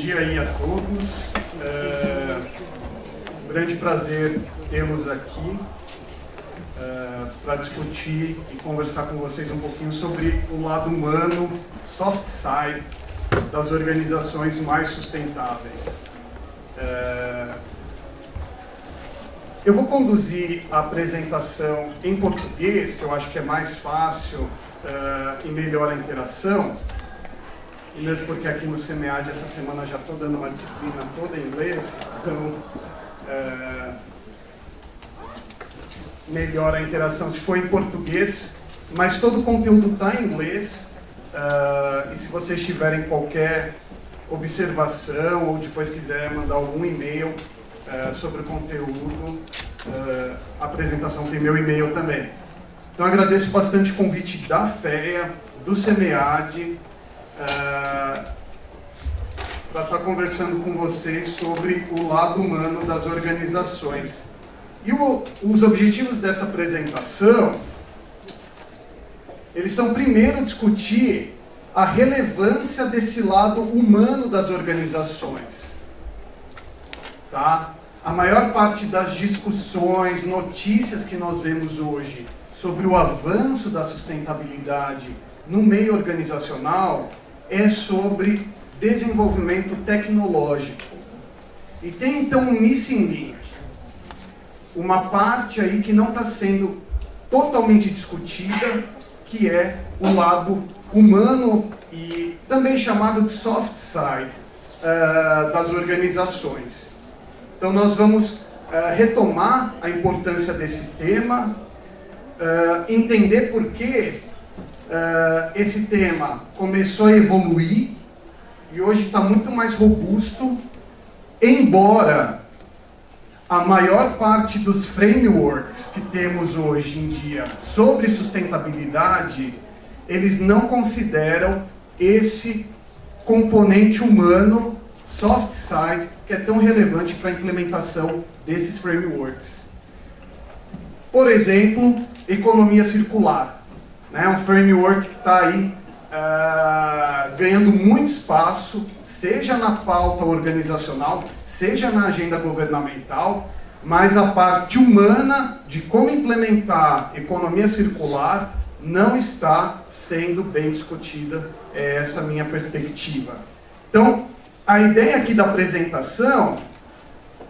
dia aí a todos. Um grande prazer tê-los aqui para discutir e conversar com vocês um pouquinho sobre o lado humano, soft side, das organizações mais sustentáveis. Eu vou conduzir a apresentação em português, que eu acho que é mais fácil e melhor a interação. E mesmo porque aqui no CMEAD essa semana já estou dando uma disciplina toda em inglês, então melhor a interação se for em português, mas todo o conteúdo está em inglês, e se vocês tiverem qualquer observação ou depois quiser mandar algum e-mail sobre o conteúdo, a apresentação tem meu e-mail também. Então agradeço bastante o convite da FEA, do CMEAD, para estar conversando com vocês sobre o lado humano das organizações. E os objetivos dessa apresentação, eles são primeiro discutir a relevância desse lado humano das organizações. Tá? A maior parte das discussões, notícias que nós vemos hoje sobre o avanço da sustentabilidade no meio organizacional é sobre desenvolvimento tecnológico. E tem então um missing link, uma parte aí que não está sendo totalmente discutida, que é o lado humano e também chamado de soft side das organizações. Então nós vamos retomar a importância desse tema, entender por que esse tema começou a evoluir e hoje está muito mais robusto, embora a maior parte dos frameworks que temos hoje em dia sobre sustentabilidade, eles não consideram esse componente humano, soft side, que é tão relevante para a implementação desses frameworks. Por exemplo, economia circular. Um framework que está aí ganhando muito espaço, seja na pauta organizacional, seja na agenda governamental, mas a parte humana de como implementar economia circular não está sendo bem discutida, é essa a minha perspectiva. Então, a ideia aqui da apresentação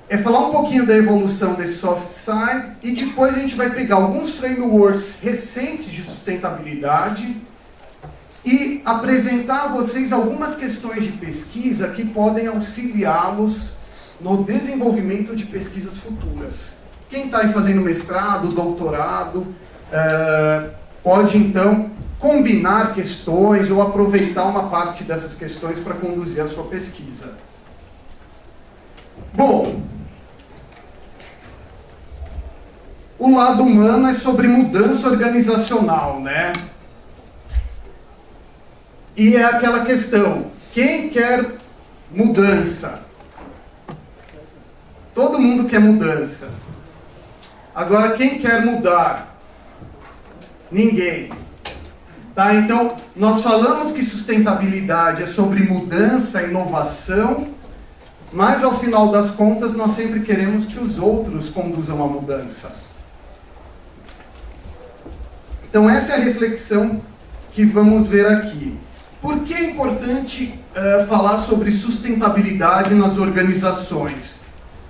é falar um pouquinho da evolução desse soft side e depois a gente vai pegar alguns frameworks recentes de sustentabilidade e apresentar a vocês algumas questões de pesquisa que podem auxiliá-los no desenvolvimento de pesquisas futuras. Quem está aí fazendo mestrado, doutorado, pode então combinar questões ou aproveitar uma parte dessas questões para conduzir a sua pesquisa. Bom, o lado humano é sobre mudança organizacional, né? E é aquela questão, quem quer mudança? Todo mundo quer mudança. Agora, quem quer mudar? Ninguém. Tá? Então, nós falamos que sustentabilidade é sobre mudança, inovação, mas ao final das contas nós sempre queremos que os outros conduzam a mudança. Então essa é a reflexão que vamos ver aqui. Por que é importante falar sobre sustentabilidade nas organizações?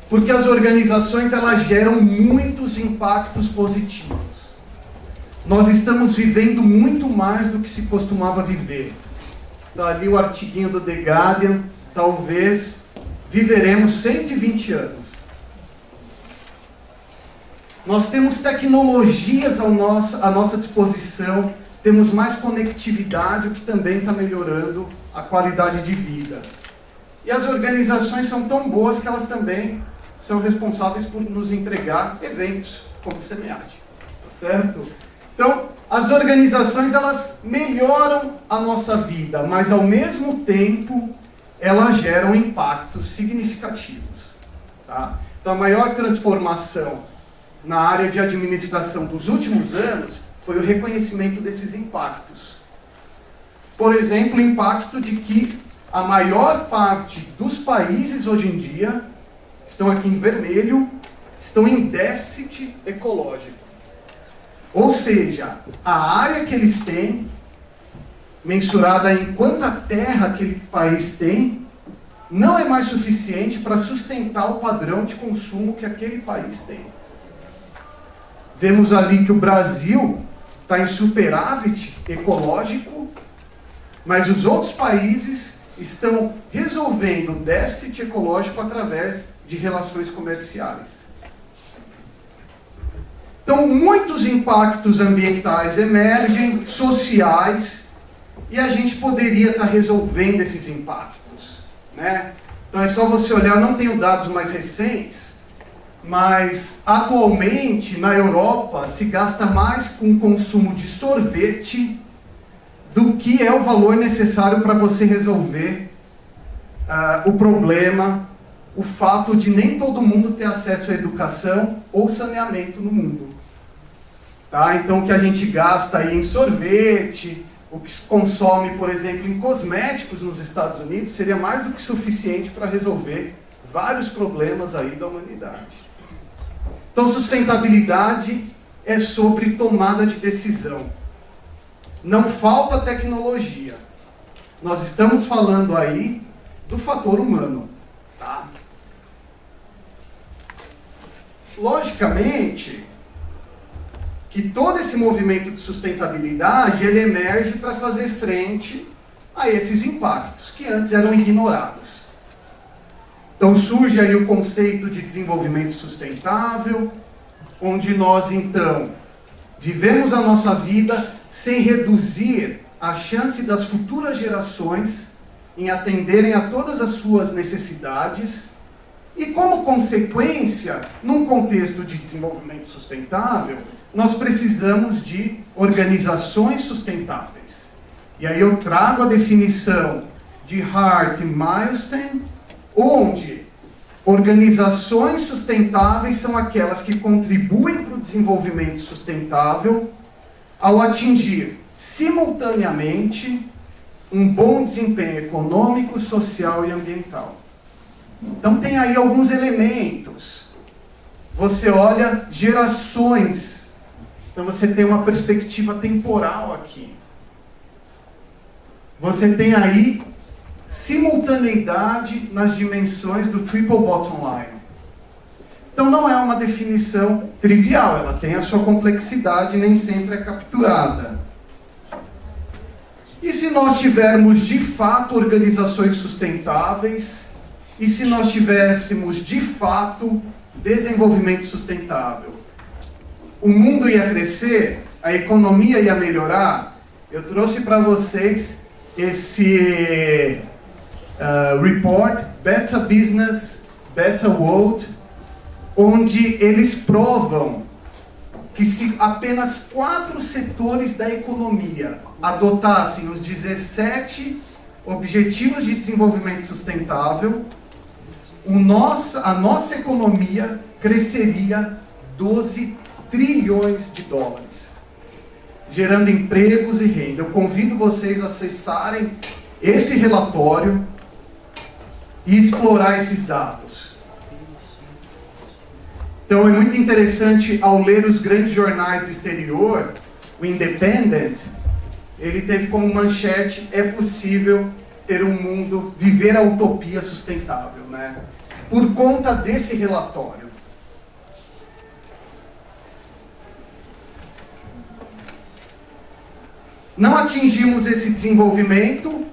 Porque as organizações elas geram muitos impactos positivos. Nós estamos vivendo muito mais do que se costumava viver. Está ali o artiguinho do The Guardian, talvez viveremos 120 anos. Nós temos tecnologias à nossa disposição, temos mais conectividade, o que também está melhorando a qualidade de vida. E as organizações são tão boas que elas também são responsáveis por nos entregar eventos como o CMEAD, tá certo? Então, as organizações elas melhoram a nossa vida, mas ao mesmo tempo elas geram impactos significativos. Tá? Então, a maior transformação na área de administração dos últimos anos foi o reconhecimento desses impactos. Por exemplo, o impacto de que a maior parte dos países hoje em dia, estão aqui em vermelho, estão em déficit ecológico. Ou seja, a área que eles têm, mensurada em quanta terra aquele país tem, não é mais suficiente para sustentar o padrão de consumo que aquele país tem. Vemos ali que o Brasil está em superávit ecológico, mas os outros países estão resolvendo o déficit ecológico através de relações comerciais. Então, muitos impactos ambientais emergem, sociais, e a gente poderia estar resolvendo esses impactos, né? Então, é só você olhar, não tenho dados mais recentes, mas atualmente na Europa se gasta mais com o consumo de sorvete do que é o valor necessário para você resolver o problema, o fato de nem todo mundo ter acesso à educação ou saneamento no mundo. Tá? Então, o que a gente gasta aí em sorvete, o que se consome, por exemplo, em cosméticos nos Estados Unidos, seria mais do que suficiente para resolver vários problemas aí da humanidade. Então, sustentabilidade é sobre tomada de decisão. Não falta tecnologia. Nós estamos falando aí do fator humano. Tá? Logicamente, que todo esse movimento de sustentabilidade, ele emerge para fazer frente a esses impactos, que antes eram ignorados. Então surge aí o conceito de desenvolvimento sustentável, onde nós, então, vivemos a nossa vida sem reduzir a chance das futuras gerações em atenderem a todas as suas necessidades e, como consequência, num contexto de desenvolvimento sustentável, nós precisamos de organizações sustentáveis. E aí eu trago a definição de Hart e Milstein, onde organizações sustentáveis são aquelas que contribuem para o desenvolvimento sustentável ao atingir simultaneamente um bom desempenho econômico, social e ambiental. Então tem aí alguns elementos. Você olha gerações. Então você tem uma perspectiva temporal aqui. Você tem aí simultaneidade nas dimensões do triple bottom line. Então não é uma definição trivial, ela tem a sua complexidade e nem sempre é capturada. E se nós tivermos de fato organizações sustentáveis, e se nós tivéssemos de fato desenvolvimento sustentável? O mundo ia crescer, a economia ia melhorar. Eu trouxe para vocês esse report, Better Business, Better World, onde eles provam que se apenas 4 setores da economia adotassem os 17 Objetivos de Desenvolvimento Sustentável, a nossa economia cresceria 12 trilhões de dólares, gerando empregos e renda. Eu convido vocês a acessarem esse relatório e explorar esses dados. Então é muito interessante, ao ler os grandes jornais do exterior, o Independent, ele teve como manchete: é possível ter um mundo, viver a utopia sustentável, né? Por conta desse relatório. Não atingimos esse desenvolvimento,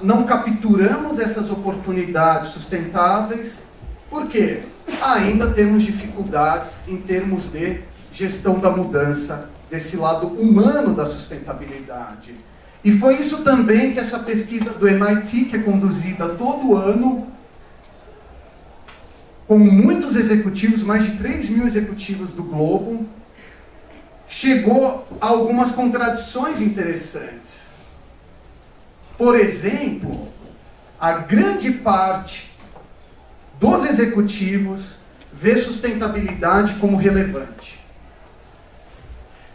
não capturamos essas oportunidades sustentáveis. Por quê? Ainda temos dificuldades em termos de gestão da mudança, desse lado humano da sustentabilidade. E foi isso também que essa pesquisa do MIT, que é conduzida todo ano, com muitos executivos, mais de 3 mil executivos do globo, chegou a algumas contradições interessantes. Por exemplo, a grande parte dos executivos vê sustentabilidade como relevante.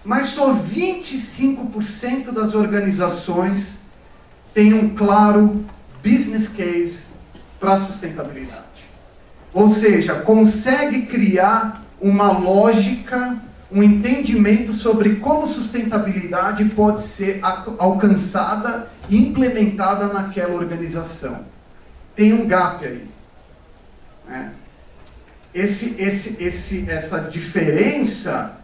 Mas só 25% das organizações tem um claro business case para a sustentabilidade. Ou seja, consegue criar uma lógica, um entendimento sobre como sustentabilidade pode ser alcançada e implementada naquela organização. Tem um gap aí, né? Essa diferença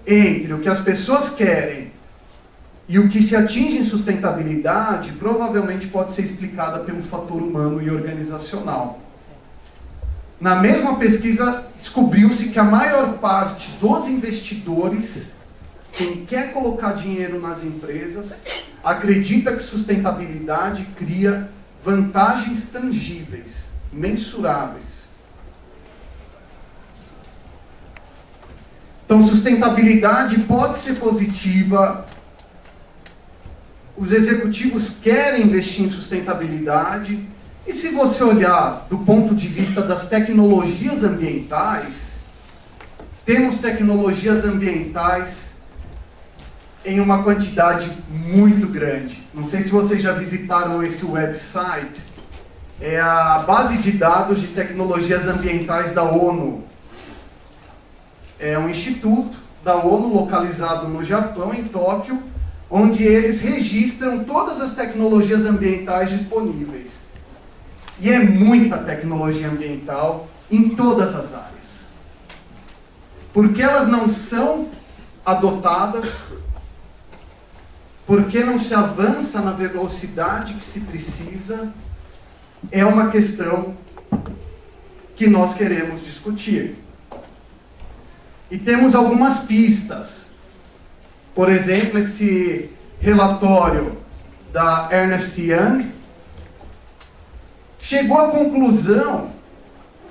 entre o que as pessoas querem e o que se atinge em sustentabilidade provavelmente pode ser explicada pelo fator humano e organizacional. Na mesma pesquisa, descobriu-se que a maior parte dos investidores, quem quer colocar dinheiro nas empresas, acredita que sustentabilidade cria vantagens tangíveis, mensuráveis. Então, sustentabilidade pode ser positiva. Os executivos querem investir em sustentabilidade. E se você olhar do ponto de vista das tecnologias ambientais, temos tecnologias ambientais em uma quantidade muito grande. Não sei se vocês já visitaram esse website. É a base de dados de tecnologias ambientais da ONU. É um instituto da ONU localizado no Japão, em Tóquio, onde eles registram todas as tecnologias ambientais disponíveis. E é muita tecnologia ambiental em todas as áreas. Porque elas não são adotadas, porque não se avança na velocidade que se precisa, é uma questão que nós queremos discutir. E temos algumas pistas. Por exemplo, esse relatório da Ernst Young chegou à conclusão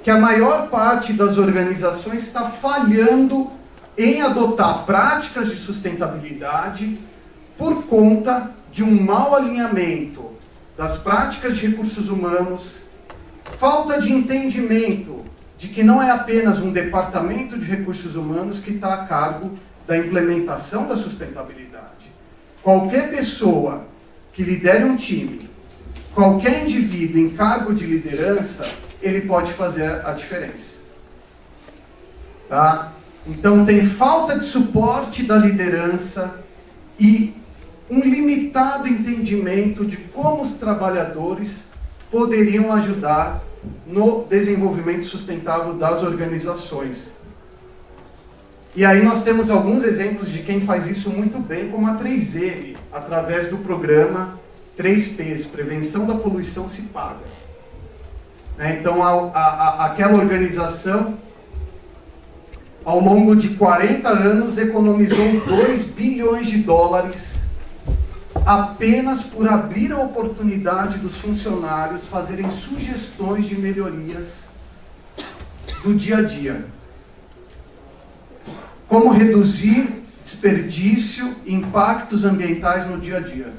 que a maior parte das organizações está falhando em adotar práticas de sustentabilidade por conta de um mau alinhamento das práticas de recursos humanos, falta de entendimento de que não é apenas um departamento de recursos humanos que está a cargo da implementação da sustentabilidade. Qualquer pessoa que lidere um time, qualquer indivíduo em cargo de liderança, ele pode fazer a diferença. Tá? Então tem falta de suporte da liderança e um limitado entendimento de como os trabalhadores poderiam ajudar no desenvolvimento sustentável das organizações. E aí nós temos alguns exemplos de quem faz isso muito bem, como a 3M, através do programa 3Ps, Prevenção da Poluição se Paga. Então, aquela organização, ao longo de 40 anos, economizou 2 bilhões de dólares apenas por abrir a oportunidade dos funcionários fazerem sugestões de melhorias do dia a dia. Como reduzir desperdício e impactos ambientais no dia a dia.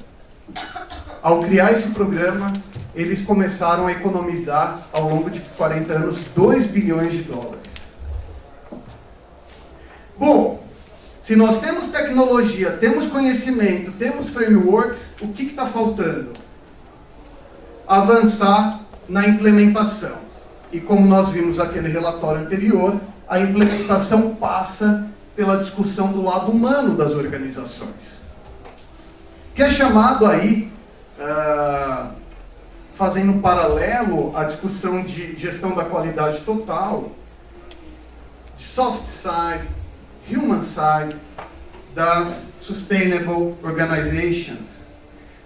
Ao criar esse programa, eles começaram a economizar, ao longo de 40 anos, 2 bilhões de dólares. Bom, se nós temos tecnologia, temos conhecimento, temos frameworks, o que está faltando? Avançar na implementação. E como nós vimos naquele relatório anterior, a implementação passa pela discussão do lado humano das organizações. Que é chamado aí, fazendo um paralelo à discussão de gestão da qualidade total, de soft side, human side, das Sustainable Organizations.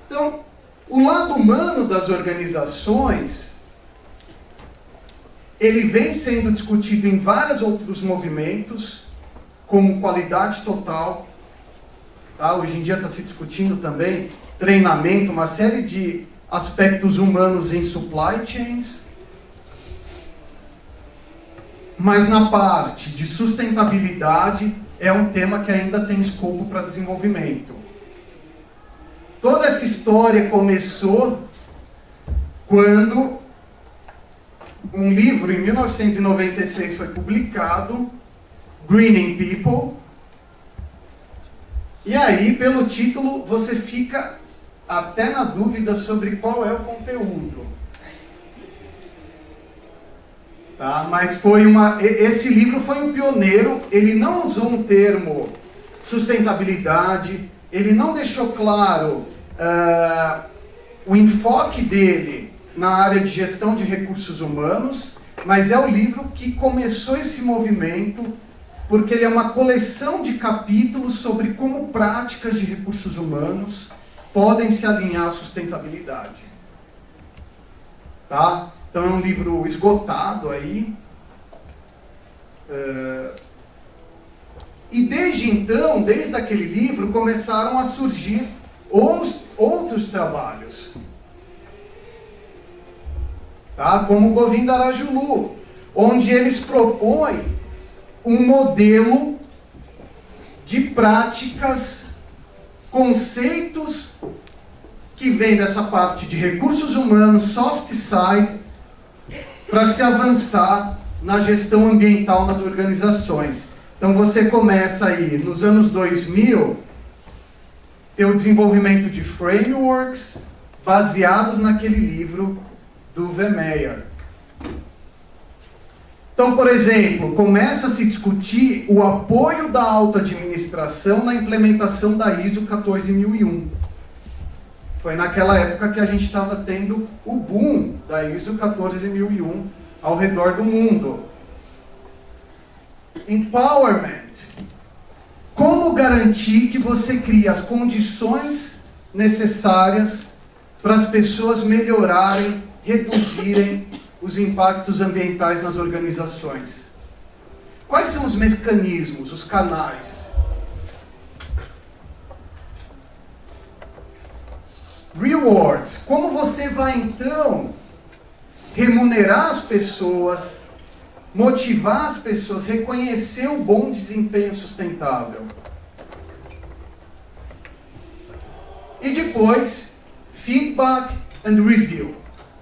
Então, o lado humano das organizações, ele vem sendo discutido em vários outros movimentos, como qualidade total. Tá? Hoje em dia está se discutindo também treinamento, uma série de aspectos humanos em supply chains. Mas na parte de sustentabilidade é um tema que ainda tem escopo para desenvolvimento. Toda essa história começou quando um livro, em 1996, foi publicado, Greening People. E aí, pelo título, você fica até na dúvida sobre qual é o conteúdo. Tá? Mas esse livro foi um pioneiro, ele não usou um termo sustentabilidade, ele não deixou claro o enfoque dele na área de gestão de recursos humanos, mas é o livro que começou esse movimento, porque ele é uma coleção de capítulos sobre como práticas de recursos humanos podem se alinhar à sustentabilidade. Tá? Então é um livro esgotado aí. E desde então, desde aquele livro, começaram a surgir outros trabalhos. Tá? Como o Govinda Arajulu, onde eles propõem um modelo de práticas, conceitos que vem dessa parte de recursos humanos, soft side, para se avançar na gestão ambiental nas organizações. Então você começa aí, nos anos 2000, ter o desenvolvimento de frameworks baseados naquele livro do Vermeer. Então, por exemplo, começa a se discutir o apoio da alta administração na implementação da ISO 14001. Foi naquela época que a gente estava tendo o boom da ISO 14001 ao redor do mundo. Empowerment. Como garantir que você cria as condições necessárias para as pessoas melhorarem, reduzirem os impactos ambientais nas organizações? Quais são os mecanismos, os canais? Rewards. Como você vai, então, remunerar as pessoas, motivar as pessoas, reconhecer o bom desempenho sustentável? E depois, feedback and review.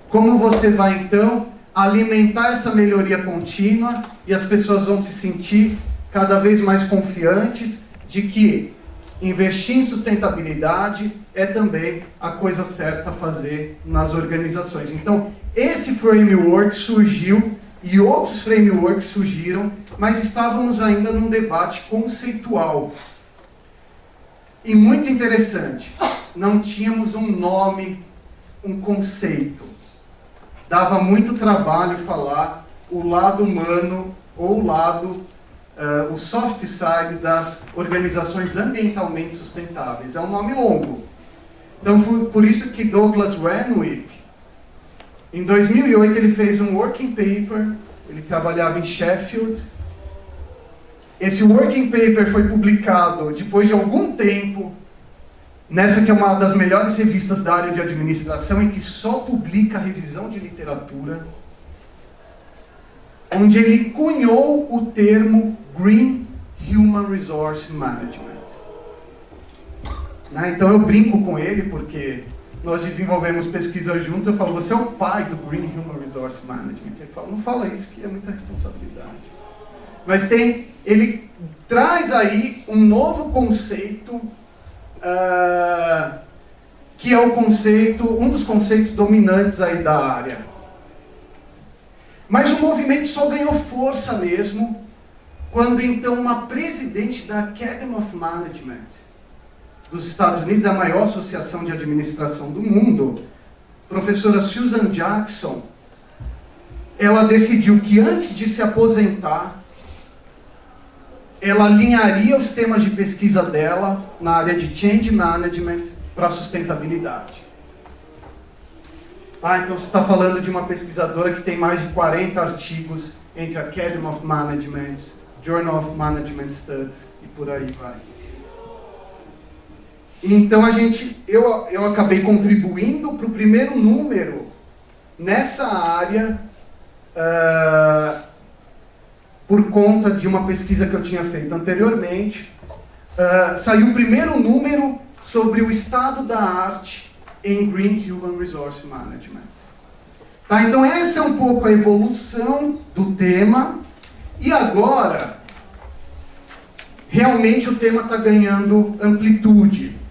Como você vai, então, alimentar essa melhoria contínua e as pessoas vão se sentir cada vez mais confiantes de que investir em sustentabilidade é também a coisa certa a fazer nas organizações. Então, esse framework surgiu e outros frameworks surgiram, mas estávamos ainda num debate conceitual. E muito interessante, não tínhamos um nome, um conceito. Dava muito trabalho falar o lado humano ou o lado, o soft side das organizações ambientalmente sustentáveis. É um nome longo. Então, foi por isso que Douglas Renwick, em 2008, ele fez um working paper, ele trabalhava em Sheffield. Esse working paper foi publicado depois de algum tempo, nessa que é uma das melhores revistas da área de administração, em que só publica revisão de literatura, onde ele cunhou o termo Green Human Resource Management. Então eu brinco com ele, porque nós desenvolvemos pesquisa juntos, eu falo, você é o pai do Green Human Resource Management. Ele fala, não fala isso, que é muita responsabilidade. Mas ele traz aí um novo conceito, que é um dos conceitos dominantes aí da área. Mas o movimento só ganhou força mesmo quando então uma presidente da Academy of Management dos Estados Unidos, a maior associação de administração do mundo, professora Susan Jackson, ela decidiu que antes de se aposentar, ela alinharia os temas de pesquisa dela na área de Change Management para a sustentabilidade. Então você está falando de uma pesquisadora que tem mais de 40 artigos entre Academy of Management, Journal of Management Studies e por aí vai. Então eu acabei contribuindo para o primeiro número nessa área, por conta de uma pesquisa que eu tinha feito anteriormente. Saiu o primeiro número sobre o estado da arte em Green Human Resource Management. Então essa é um pouco a evolução do tema, e agora realmente o tema está ganhando amplitude.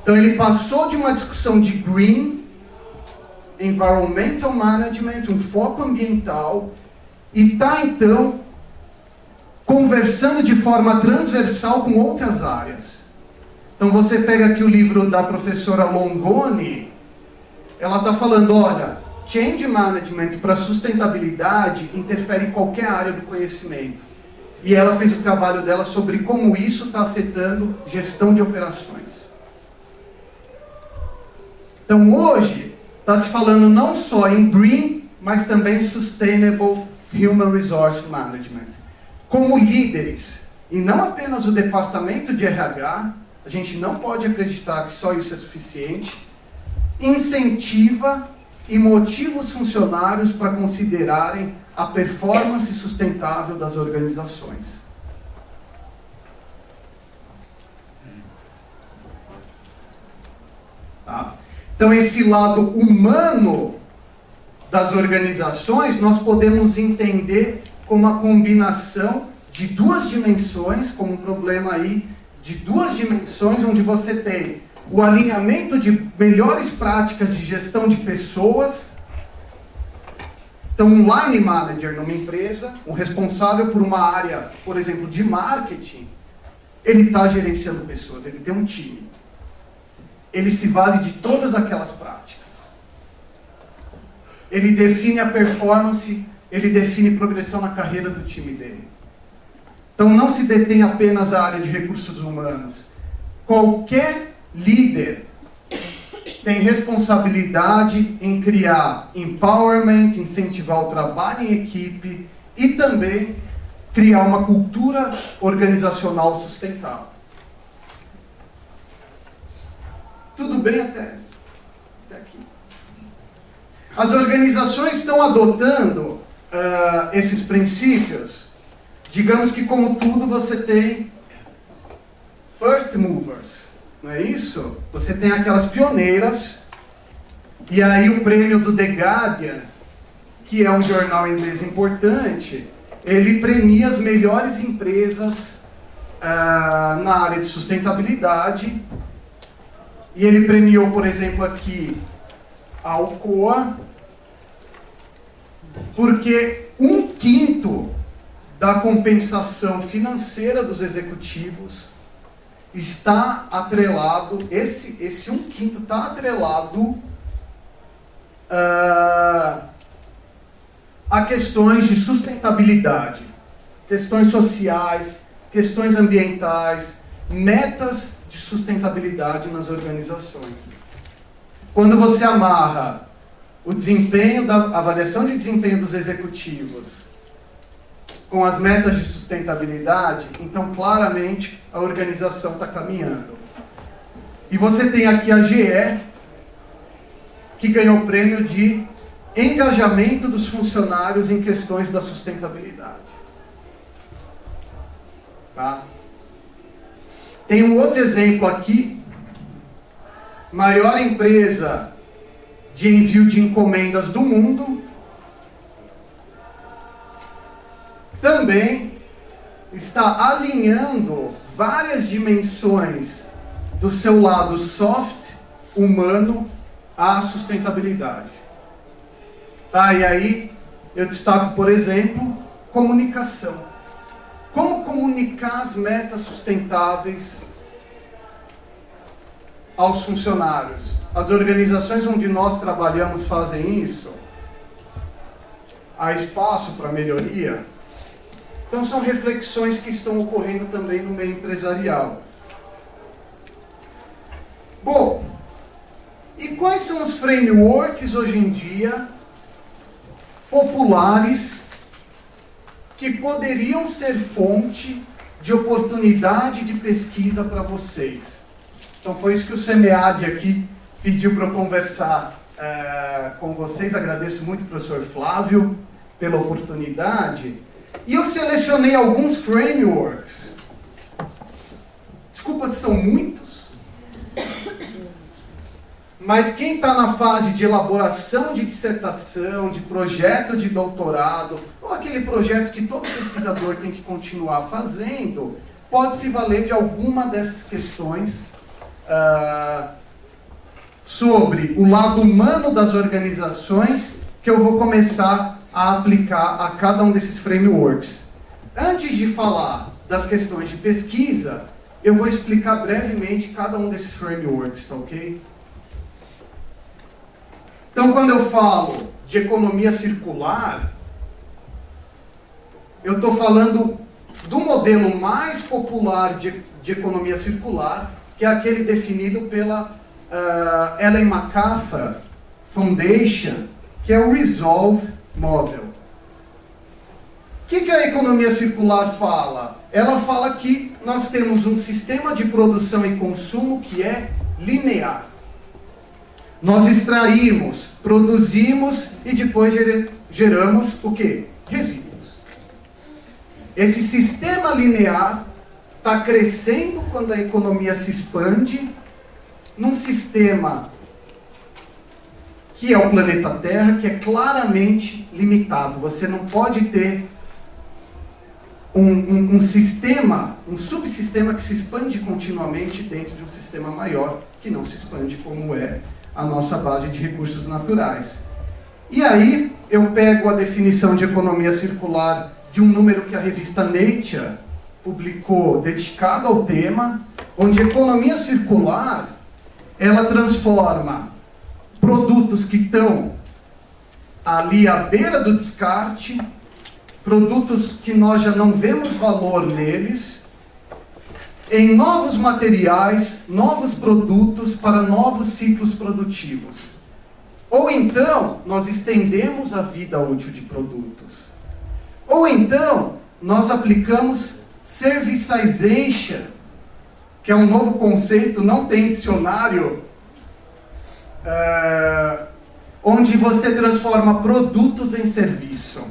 Então ele passou de uma discussão de green, environmental management, um foco ambiental, e está então conversando de forma transversal com outras áreas. Então você pega aqui o livro da professora Longoni, ela está falando, olha, change management para sustentabilidade interfere em qualquer área do conhecimento. E ela fez o trabalho dela sobre como isso está afetando gestão de operações. Então hoje está se falando não só em green, mas também em sustainable human resource management. Como líderes, e não apenas o departamento de RH, a gente não pode acreditar que só isso é suficiente, incentiva e motiva os funcionários para considerarem a performance sustentável das organizações. Tá? Então, esse lado humano das organizações, nós podemos entender como a combinação de duas dimensões, como um problema aí de duas dimensões, onde você tem o alinhamento de melhores práticas de gestão de pessoas. Então, um line manager numa empresa, o responsável por uma área, por exemplo, de marketing, ele está gerenciando pessoas, ele tem um time. Ele se vale de todas aquelas práticas. Ele define a performance, ele define progressão na carreira do time dele. Então não se detém apenas a área de recursos humanos. Qualquer líder tem responsabilidade em criar empowerment, incentivar o trabalho em equipe e também criar uma cultura organizacional sustentável. Tudo bem até aqui. As organizações estão adotando esses princípios. Digamos que, como tudo, você tem first movers, não é isso? Você tem aquelas pioneiras, e aí o prêmio do The Guardian, que é um jornal inglês importante, ele premia as melhores empresas na área de sustentabilidade, e ele premiou, por exemplo, aqui a Alcoa, porque 1/5 da compensação financeira dos executivos está atrelado, esse 1/5 está atrelado a questões de sustentabilidade, questões sociais, questões ambientais, metas de sustentabilidade nas organizações. Quando você amarra o desempenho, a avaliação de desempenho dos executivos com as metas de sustentabilidade, então claramente a organização está caminhando. E você tem aqui a GE, que ganhou o prêmio de engajamento dos funcionários em questões da sustentabilidade. Tá? Tem um outro exemplo aqui, maior empresa de envio de encomendas do mundo, também está alinhando várias dimensões do seu lado soft, humano, à sustentabilidade. Tá, e aí eu destaco, por exemplo, comunicação. Como comunicar as metas sustentáveis aos funcionários? As organizações onde nós trabalhamos fazem isso? Há espaço para melhoria? Então são reflexões que estão ocorrendo também no meio empresarial. Bom, e quais são os frameworks hoje em dia populares que poderiam ser fonte de oportunidade de pesquisa para vocês? Então foi isso que o SEMEAD aqui pediu para eu conversar com vocês. Agradeço muito ao professor Flávio pela oportunidade. E eu selecionei alguns frameworks. Desculpa se são muitos. Mas quem está na fase de elaboração de dissertação, de projeto de doutorado, ou aquele projeto que todo pesquisador tem que continuar fazendo, pode se valer de alguma dessas questões sobre o lado humano das organizações que eu vou começar a aplicar a cada um desses frameworks. Antes de falar das questões de pesquisa, eu vou explicar brevemente cada um desses frameworks, tá ok? Então, quando eu falo de economia circular, eu estou falando do modelo mais popular de economia circular, que é aquele definido pela Ellen MacArthur Foundation, que é o Resolve Model. O que a economia circular fala? Ela fala que nós temos um sistema de produção e consumo que é linear. Nós extraímos, produzimos e depois geramos o quê? Resíduos. Esse sistema linear está crescendo quando a economia se expande num sistema que é o planeta Terra, que é claramente limitado. Você não pode ter um sistema, um subsistema que se expande continuamente dentro de um sistema maior, que não se expande como é a nossa base de recursos naturais. E aí, eu pego a definição de economia circular de um número que a revista Nature publicou dedicado ao tema, onde a economia circular, ela transforma produtos que estão ali à beira do descarte, produtos que nós já não vemos valor neles, em novos materiais, novos produtos para novos ciclos produtivos. Ou então, nós estendemos a vida útil de produtos. Ou então, nós aplicamos servicization, que é um novo conceito, não tem dicionário, onde você transforma produtos em serviço.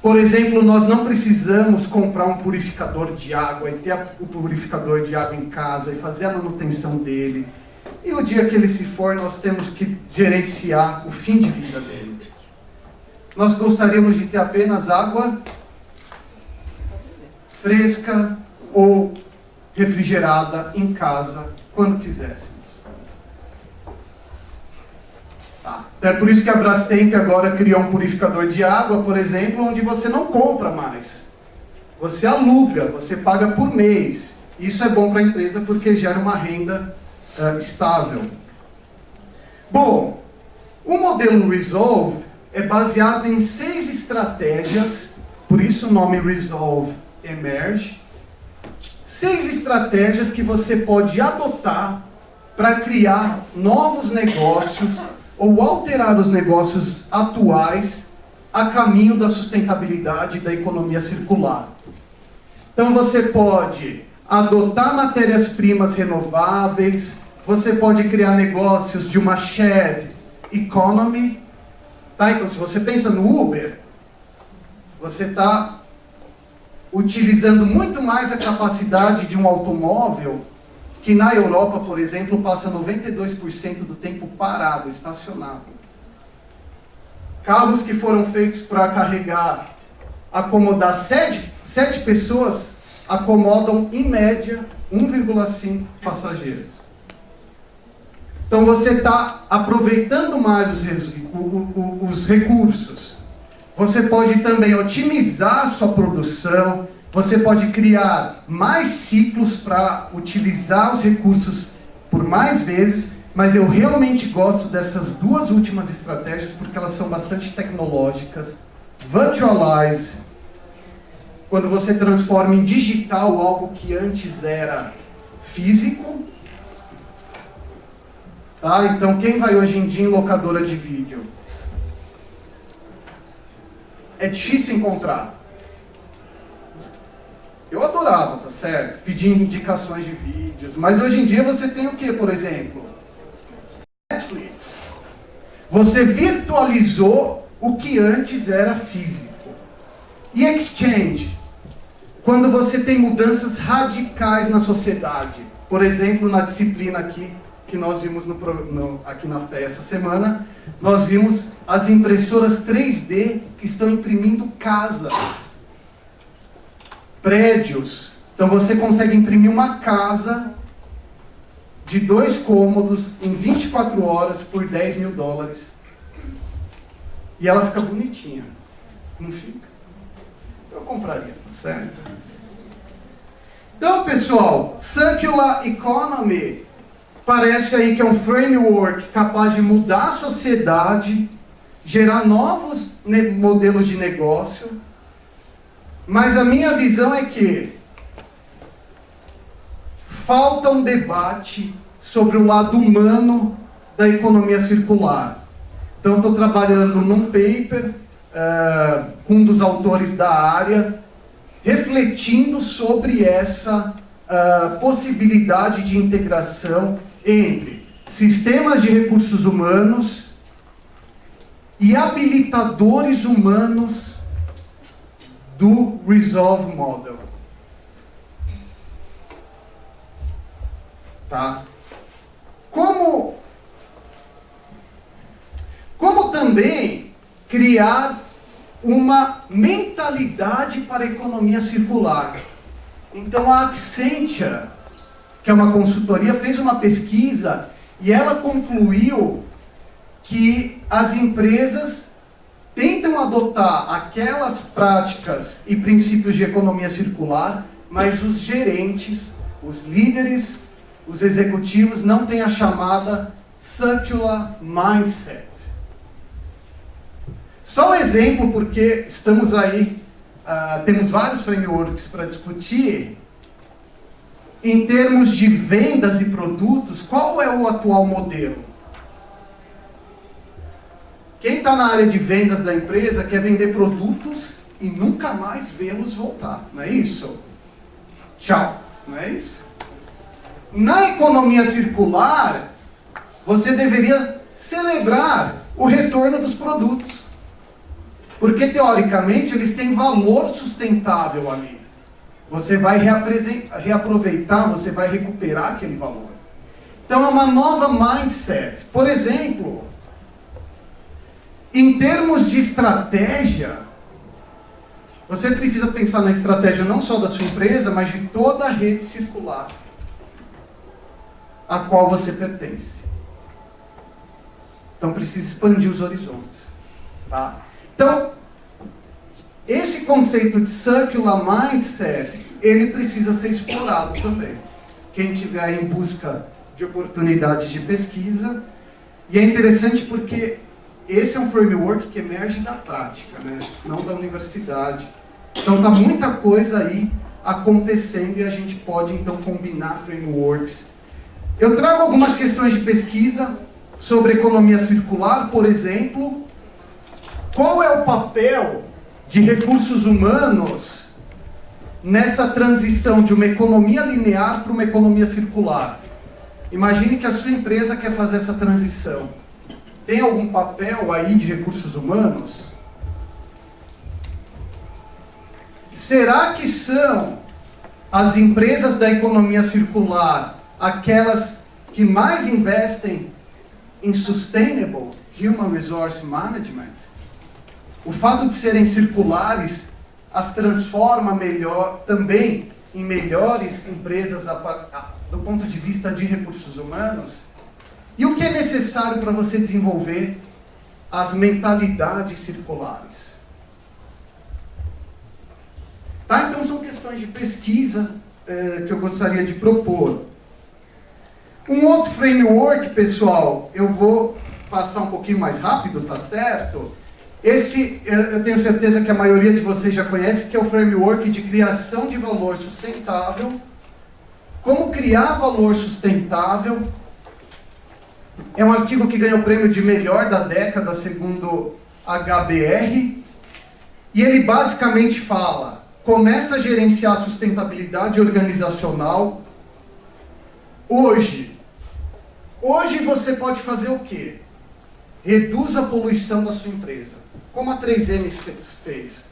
Por exemplo, nós não precisamos comprar um purificador de água e ter o purificador de água em casa e fazer a manutenção dele. E o dia que ele se for, nós temos que gerenciar o fim de vida dele. Nós gostaríamos de ter apenas água fresca ou refrigerada em casa, quando quiséssemos. Tá. É por isso que a Brastemp agora criou um purificador de água, por exemplo, onde você não compra mais. Você aluga, você paga por mês. Isso é bom para a empresa porque gera uma renda estável. Bom, o modelo Resolve é baseado em 6 estratégias, por isso o nome Resolve Emerge. 6 estratégias que você pode adotar para criar novos negócios ou alterar os negócios atuais a caminho da sustentabilidade da economia circular. Então você pode adotar matérias-primas renováveis, você pode criar negócios de uma shared economy. Tá? Então, se você pensa no Uber, você está utilizando muito mais a capacidade de um automóvel, que na Europa, por exemplo, passa 92% do tempo parado, estacionado. Carros que foram feitos para carregar, acomodar 7 pessoas, acomodam, em média, 1,5 passageiros. Então você está aproveitando mais os recursos. Você pode também otimizar sua produção, você pode criar mais ciclos para utilizar os recursos por mais vezes, mas eu realmente gosto dessas 2 últimas estratégias porque elas são bastante tecnológicas. Virtualize, quando você transforma em digital algo que antes era físico. Tá? Então, quem vai hoje em dia em locadora de vídeo? É difícil encontrar. Eu adorava, tá certo? Pedir indicações de vídeos, mas hoje em dia você tem o que, por exemplo? Netflix. Você virtualizou o que antes era físico. E exchange, quando você tem mudanças radicais na sociedade. Por exemplo, na disciplina aqui, que nós vimos aqui na FEA essa semana, nós vimos as impressoras 3D que estão imprimindo casas, prédios, Então você consegue imprimir uma casa de 2 cômodos em 24 horas por $10 mil. E ela fica bonitinha. Não fica? Eu compraria, tá certo? Então, pessoal, Circular Economy parece aí que é um framework capaz de mudar a sociedade, gerar novos modelos de negócio, mas a minha visão é que falta um debate sobre o lado humano da economia circular. Então, estou trabalhando num paper com um dos autores da área, refletindo sobre essa possibilidade de integração entre sistemas de recursos humanos e habilitadores humanos do Resolve Model. Tá? Como também criar uma mentalidade para a economia circular. Então a Accenture, que é uma consultoria, fez uma pesquisa e ela concluiu que as empresas tentam adotar aquelas práticas e princípios de economia circular, mas os gerentes, os líderes, os executivos não têm a chamada Circular Mindset. Só um exemplo, porque estamos aí, temos vários frameworks para discutir. Em termos de vendas e produtos, qual é o atual modelo? Quem está na área de vendas da empresa quer vender produtos e nunca mais vê-los voltar, não é isso? Tchau, não é isso? Na economia circular, você deveria celebrar o retorno dos produtos. Porque, teoricamente, eles têm valor sustentável ali. Você vai reaproveitar, você vai recuperar aquele valor. Então, é uma nova mindset. Por exemplo, em termos de estratégia, você precisa pensar na estratégia não só da sua empresa, mas de toda a rede circular a qual você pertence. Então, precisa expandir os horizontes. Tá? Então, esse conceito de circular mindset, ele precisa ser explorado também. Quem estiver em busca de oportunidades de pesquisa, e é interessante porque esse é um framework que emerge da prática, né? Não da universidade. Então, está muita coisa aí acontecendo e a gente pode, então, combinar frameworks. Eu trago algumas questões de pesquisa sobre economia circular, por exemplo. Qual é o papel de recursos humanos nessa transição de uma economia linear para uma economia circular? Imagine que a sua empresa quer fazer essa transição. Tem algum papel aí de recursos humanos? Será que são as empresas da economia circular aquelas que mais investem em Sustainable Human Resource Management? O fato de serem circulares as transforma melhor, também em melhores empresas do ponto de vista de recursos humanos? E o que é necessário para você desenvolver as mentalidades circulares? Tá? Então são questões de pesquisa que eu gostaria de propor. Um outro framework, pessoal, eu vou passar um pouquinho mais rápido, tá certo? Esse, eu tenho certeza que a maioria de vocês já conhece, que é o framework de criação de valor sustentável. Como criar valor sustentável. É um artigo que ganhou o prêmio de melhor da década, segundo HBR. E ele basicamente fala, começa a gerenciar a sustentabilidade organizacional hoje. Hoje você pode fazer o quê? Reduz a poluição da sua empresa. Como a 3M fez?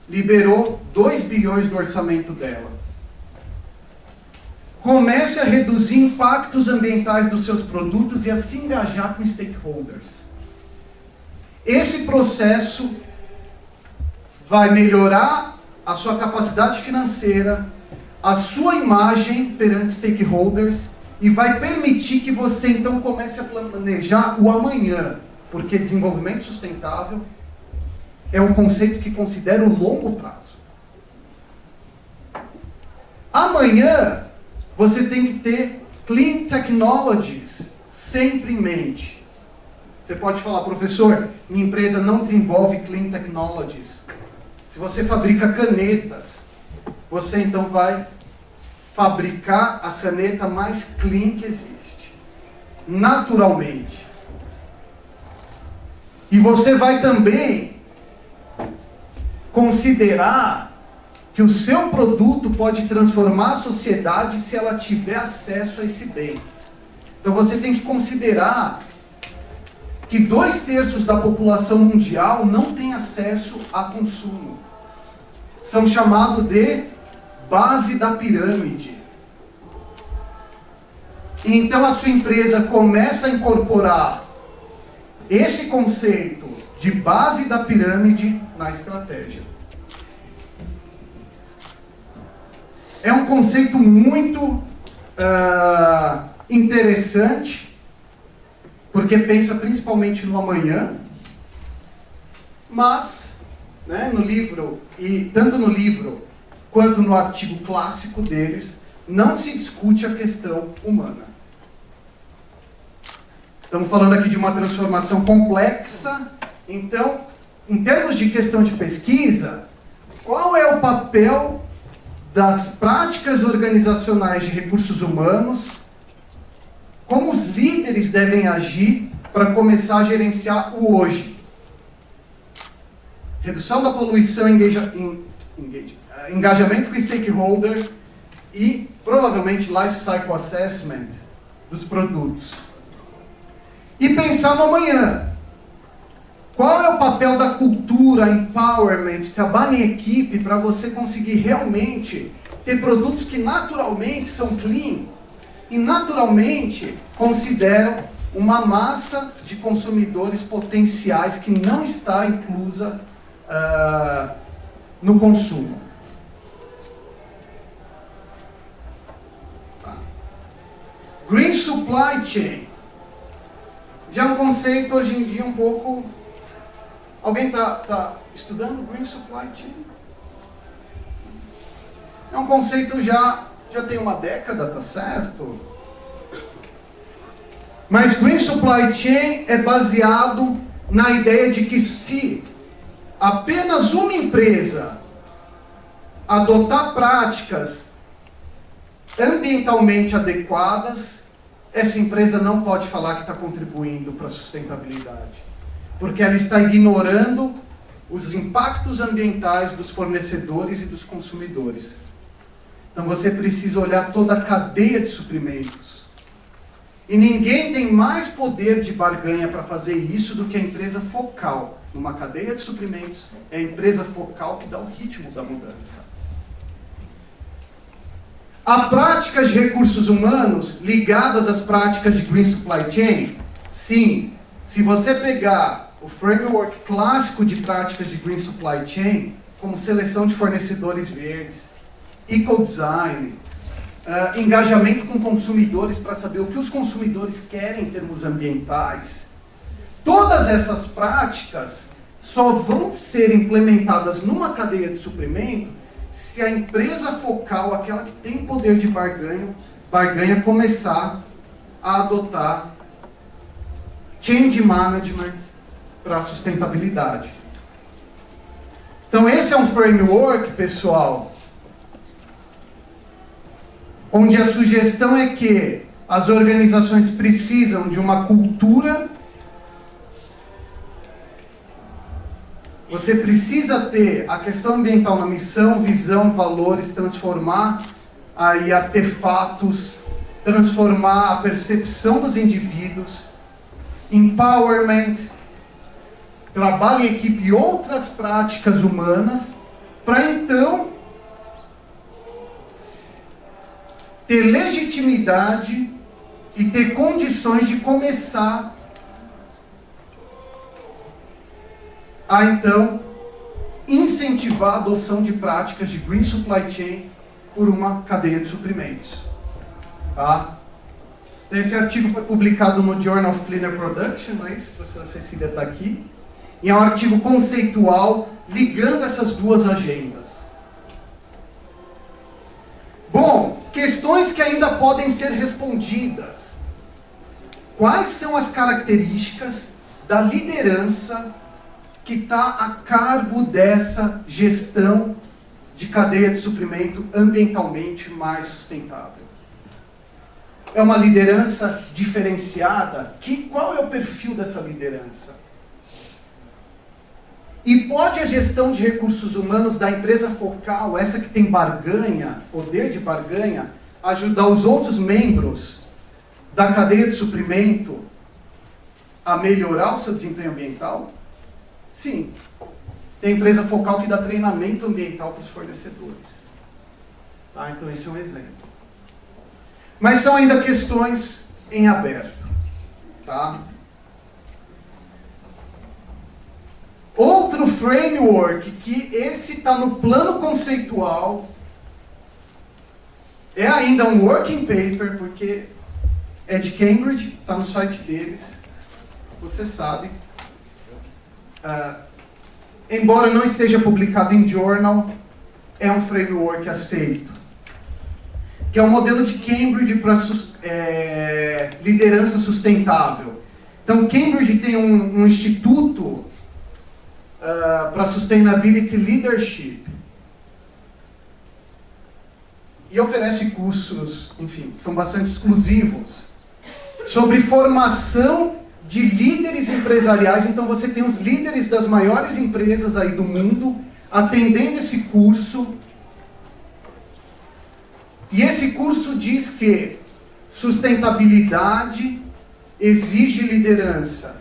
Liberou 2 bilhões do orçamento dela. Comece a reduzir impactos ambientais dos seus produtos e a se engajar com stakeholders. Esse processo vai melhorar a sua capacidade financeira, a sua imagem perante stakeholders e vai permitir que você então comece a planejar o amanhã, porque desenvolvimento sustentável é um conceito que considera o longo prazo. Amanhã você tem que ter clean technologies sempre em mente. Você pode falar, professor, minha empresa não desenvolve clean technologies. Se você fabrica canetas, você então vai fabricar a caneta mais clean que existe, naturalmente. E você vai também considerar que o seu produto pode transformar a sociedade se ela tiver acesso a esse bem. Então você tem que considerar que 2/3 da população mundial não tem acesso a consumo. São chamados de base da pirâmide. Então a sua empresa começa a incorporar esse conceito de base da pirâmide na estratégia. É um conceito muito interessante, porque pensa principalmente no amanhã, mas, né, no livro, e tanto no livro quanto no artigo clássico deles, não se discute a questão humana. Estamos falando aqui de uma transformação complexa, então, em termos de questão de pesquisa, qual é o papel das práticas organizacionais de recursos humanos, como os líderes devem agir para começar a gerenciar o hoje. Redução da poluição, engajamento com o stakeholder e, provavelmente, life cycle assessment dos produtos. E pensar no amanhã. Qual é o papel da cultura, empowerment, trabalho em equipe para você conseguir realmente ter produtos que naturalmente são clean e naturalmente consideram uma massa de consumidores potenciais que não está inclusa no consumo. Tá. Green Supply Chain. Já é um conceito hoje em dia um pouco... Alguém está estudando Green Supply Chain? É um conceito já tem uma década, tá certo? Mas Green Supply Chain é baseado na ideia de que se apenas uma empresa adotar práticas ambientalmente adequadas, essa empresa não pode falar que está contribuindo para a sustentabilidade. Porque ela está ignorando os impactos ambientais dos fornecedores e dos consumidores. Então você precisa olhar toda a cadeia de suprimentos. E ninguém tem mais poder de barganha para fazer isso do que a empresa focal. Numa cadeia de suprimentos, é a empresa focal que dá o ritmo da mudança. Há práticas de recursos humanos ligadas às práticas de Green Supply Chain? Sim. Se você pegar o framework clássico de práticas de Green Supply Chain, como seleção de fornecedores verdes, eco-design, engajamento com consumidores para saber o que os consumidores querem em termos ambientais, todas essas práticas só vão ser implementadas numa cadeia de suprimento se a empresa focal, aquela que tem poder de barganha começar a adotar change management para a sustentabilidade. Então esse é um framework, pessoal, onde a sugestão é que as organizações precisam de uma cultura, você precisa ter a questão ambiental na missão, visão, valores, transformar aí artefatos, transformar a percepção dos indivíduos, empowerment, trabalho em equipe e outras práticas humanas, para então ter legitimidade e ter condições de começar a então incentivar a adoção de práticas de Green Supply Chain por uma cadeia de suprimentos. Tá? Esse artigo foi publicado no Journal of Cleaner Production, não é isso? A professora Cecília está aqui. E é um artigo conceitual ligando essas duas agendas. Bom, questões que ainda podem ser respondidas. Quais são as características da liderança que está a cargo dessa gestão de cadeia de suprimento ambientalmente mais sustentável? É uma liderança diferenciada? Qual é o perfil dessa liderança? E pode a gestão de recursos humanos da empresa focal, essa que tem barganha, poder de barganha, ajudar os outros membros da cadeia de suprimento a melhorar o seu desempenho ambiental? Sim. Tem empresa focal que dá treinamento ambiental para os fornecedores. Tá? Então esse é um exemplo. Mas são ainda questões em aberto. Tá? Outro framework, que esse está no plano conceitual, é ainda um working paper, porque é de Cambridge, está no site deles, você sabe. Embora não esteja publicado em journal, é um framework aceito. Que é um modelo de Cambridge para liderança sustentável. Então, Cambridge tem um instituto para Sustainability Leadership. E oferece cursos, enfim, são bastante exclusivos, sobre formação de líderes empresariais. Então você tem os líderes das maiores empresas aí do mundo atendendo esse curso. E esse curso diz que sustentabilidade exige liderança.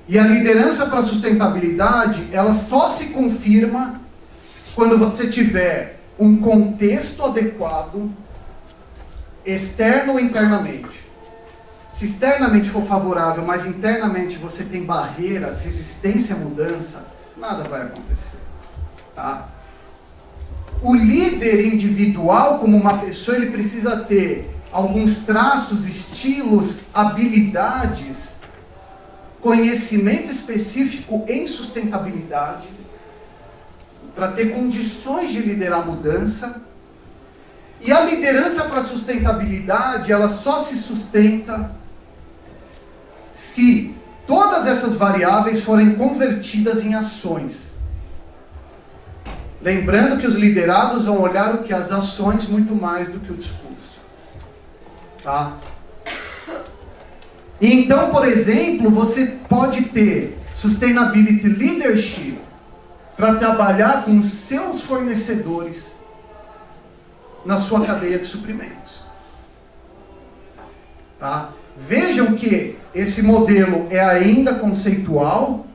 E a liderança para a sustentabilidade, ela só se confirma quando você tiver um contexto adequado, externo ou internamente. Se externamente for favorável, mas internamente você tem barreiras, resistência à mudança, nada vai acontecer. Tá? O líder individual, como uma pessoa, ele precisa ter alguns traços, estilos, habilidades, conhecimento específico em sustentabilidade, para ter condições de liderar a mudança. E a liderança para a sustentabilidade, ela só se sustenta se todas essas variáveis forem convertidas em ações. Lembrando que os liderados vão olhar o que as ações muito mais do que o discurso. Tá? E então, por exemplo, você pode ter Sustainability Leadership para trabalhar com os seus fornecedores na sua cadeia de suprimentos. Tá? Vejam que esse modelo é ainda conceitual,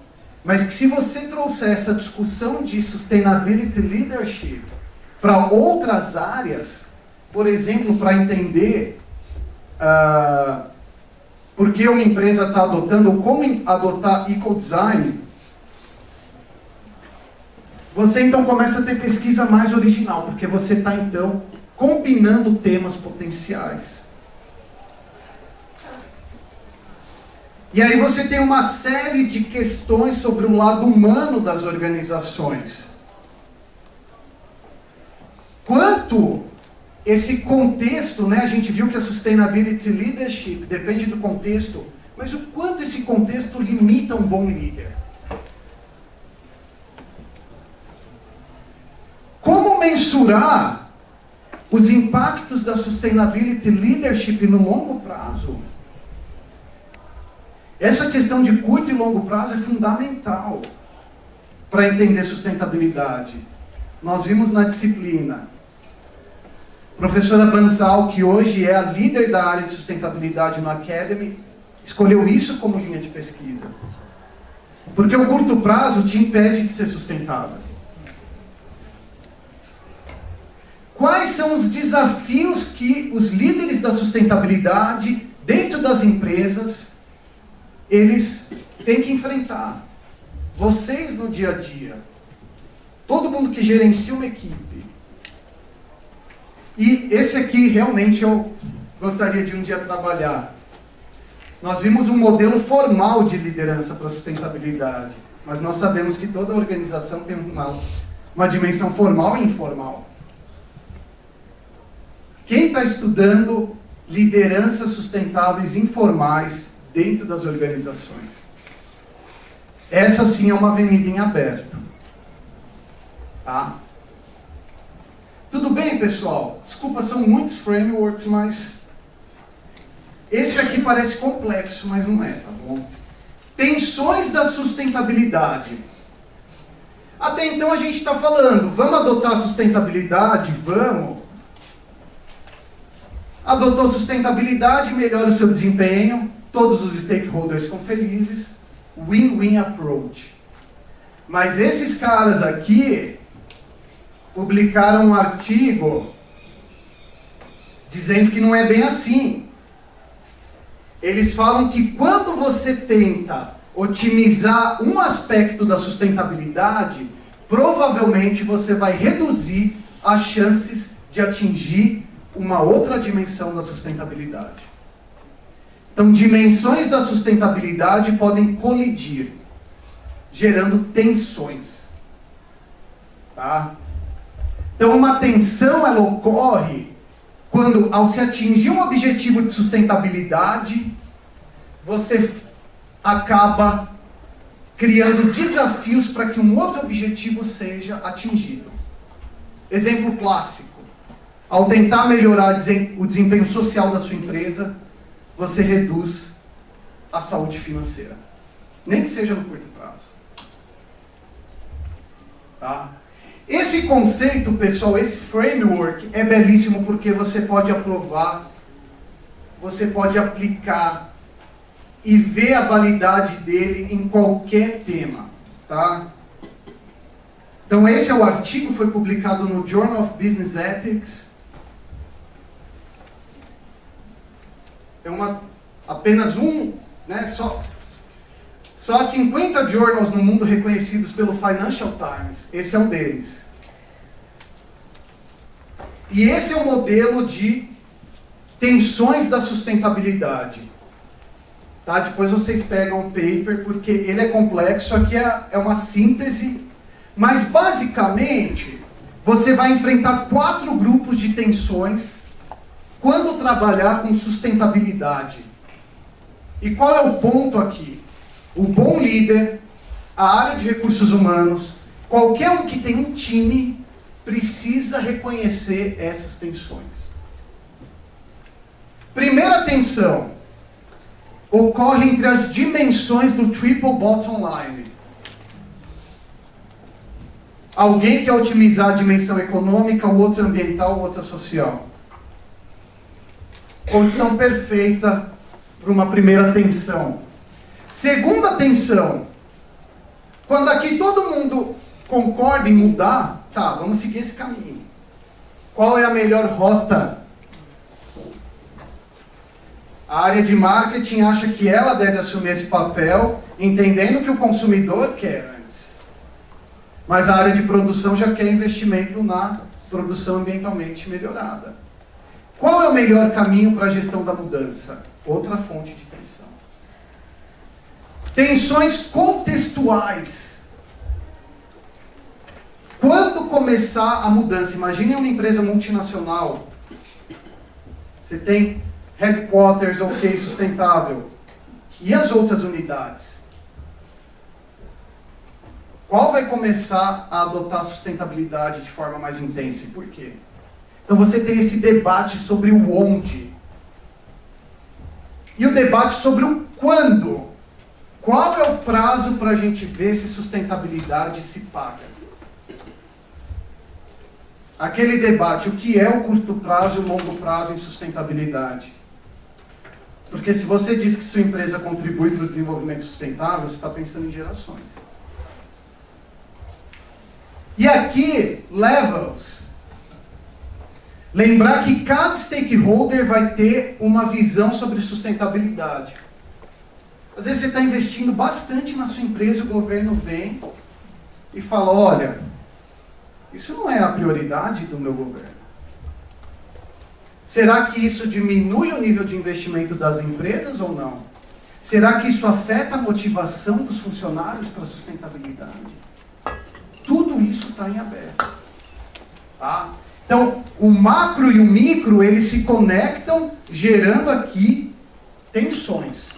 mas que se você trouxer essa discussão de Sustainability Leadership para outras áreas, por exemplo, para entender por que uma empresa está adotando ou como adotar ecodesign, você então começa a ter pesquisa mais original, porque você está então combinando temas potenciais. E aí você tem uma série de questões sobre o lado humano das organizações. Quanto esse contexto, né, a gente viu que a Sustainability Leadership depende do contexto, mas o quanto esse contexto limita um bom líder? Como mensurar os impactos da Sustainability Leadership no longo prazo? Essa questão de curto e longo prazo é fundamental para entender sustentabilidade. Nós vimos na disciplina. Professora Banzal, que hoje é a líder da área de sustentabilidade no Academy, escolheu isso como linha de pesquisa. Porque o curto prazo te impede de ser sustentável. Quais são os desafios que os líderes da sustentabilidade, dentro das empresas, eles têm que enfrentar? Vocês no dia a dia. todo mundo que gerencia uma equipe. E esse aqui realmente eu gostaria de um dia trabalhar. Nós vimos um modelo formal de liderança para a sustentabilidade, mas nós sabemos que toda organização tem uma dimensão formal e informal. Quem está estudando lideranças sustentáveis informais dentro das organizações? Essa sim é uma avenida em aberto. Tá? Tudo bem, pessoal? Desculpa, são muitos frameworks, mas esse aqui parece complexo, mas não é, tá bom? Tensões da sustentabilidade. Até então a gente está falando, vamos adotar a sustentabilidade? Vamos. Adotou sustentabilidade, melhora o seu desempenho, todos os stakeholders ficam felizes, win-win approach. Mas esses caras aqui publicaram um artigo dizendo que não é bem assim. Eles falam que quando você tenta otimizar um aspecto da sustentabilidade, provavelmente você vai reduzir as chances de atingir uma outra dimensão da sustentabilidade. Então, dimensões da sustentabilidade podem colidir, gerando tensões. Tá? Então, uma tensão ela ocorre quando, ao se atingir um objetivo de sustentabilidade, você acaba criando desafios para que um outro objetivo seja atingido. Exemplo clássico. Ao tentar melhorar o desempenho social da sua empresa, você reduz a saúde financeira. Nem que seja no curto prazo. Tá? Esse conceito, pessoal, esse framework é belíssimo porque você pode aprovar, você pode aplicar e ver a validade dele em qualquer tema. Tá? Então esse é o artigo, foi publicado no Journal of Business Ethics. É apenas um, né, só há 50 journals no mundo reconhecidos pelo Financial Times. Esse é um deles. E esse é o modelo de tensões da sustentabilidade. Tá? Depois vocês pegam um paper, porque ele é complexo. Aqui é uma síntese. Mas, basicamente, você vai enfrentar 4 grupos de tensões quando trabalhar com sustentabilidade. E qual é o ponto aqui? O bom líder, a área de recursos humanos, qualquer um que tem um time, precisa reconhecer essas tensões. Primeira tensão ocorre entre as dimensões do triple bottom line. Alguém quer otimizar a dimensão econômica, o outro ambiental, o outro social. Condição perfeita para uma primeira tensão. Segunda tensão. Quando aqui todo mundo concorda em mudar, tá, vamos seguir esse caminho. Qual é a melhor rota? A área de marketing acha que ela deve assumir esse papel, entendendo que o consumidor quer antes. Mas a área de produção já quer investimento na produção ambientalmente melhorada. Qual é o melhor caminho para a gestão da mudança? Outra fonte de tensão. Tensões contextuais. Quando começar a mudança? Imagine uma empresa multinacional. Você tem headquarters, ok, sustentável. E as outras unidades? Qual vai começar a adotar a sustentabilidade de forma mais intensa e por quê? Então você tem esse debate sobre o onde. E o debate sobre o quando. Qual é o prazo para a gente ver se sustentabilidade se paga? Aquele debate, o que é o curto prazo e o longo prazo em sustentabilidade? Porque se você diz que sua empresa contribui para o desenvolvimento sustentável, você está pensando em gerações. E aqui, levels. Lembrar que cada stakeholder vai ter uma visão sobre sustentabilidade. Às vezes você está investindo bastante na sua empresa, o governo vem e fala, olha, Isso não é a prioridade do meu governo. Será que isso diminui o nível de investimento das empresas ou não? Será que isso afeta a motivação dos funcionários para a sustentabilidade? Tudo isso está em aberto. Tá? Então, o macro e o micro, eles se conectam, gerando aqui tensões.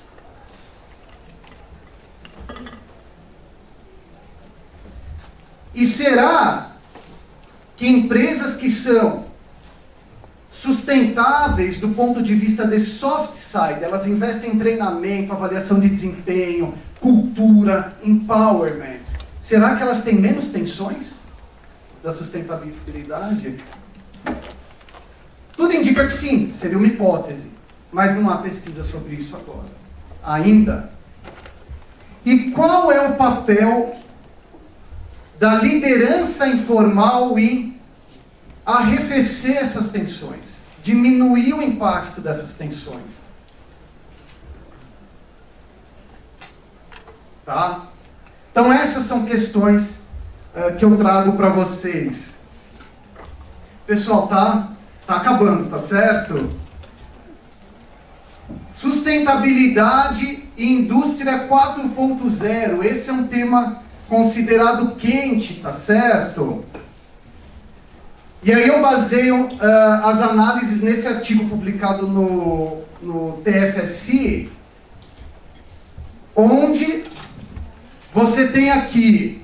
E será que empresas que são sustentáveis do ponto de vista de soft side, elas investem em treinamento, avaliação de desempenho, cultura, empowerment, será que elas têm menos tensões da sustentabilidade? Tudo indica que sim, seria uma hipótese, mas não há pesquisa sobre isso agora, ainda. E qual é o papel da liderança informal em arrefecer essas tensões, diminuir o impacto dessas tensões? Tá? Então essas são questões que eu trago para vocês. Pessoal, tá acabando, tá certo? Sustentabilidade e indústria 4.0, esse é um tema considerado quente, tá certo? E aí eu baseio as análises nesse artigo publicado no TFSI, onde você tem aqui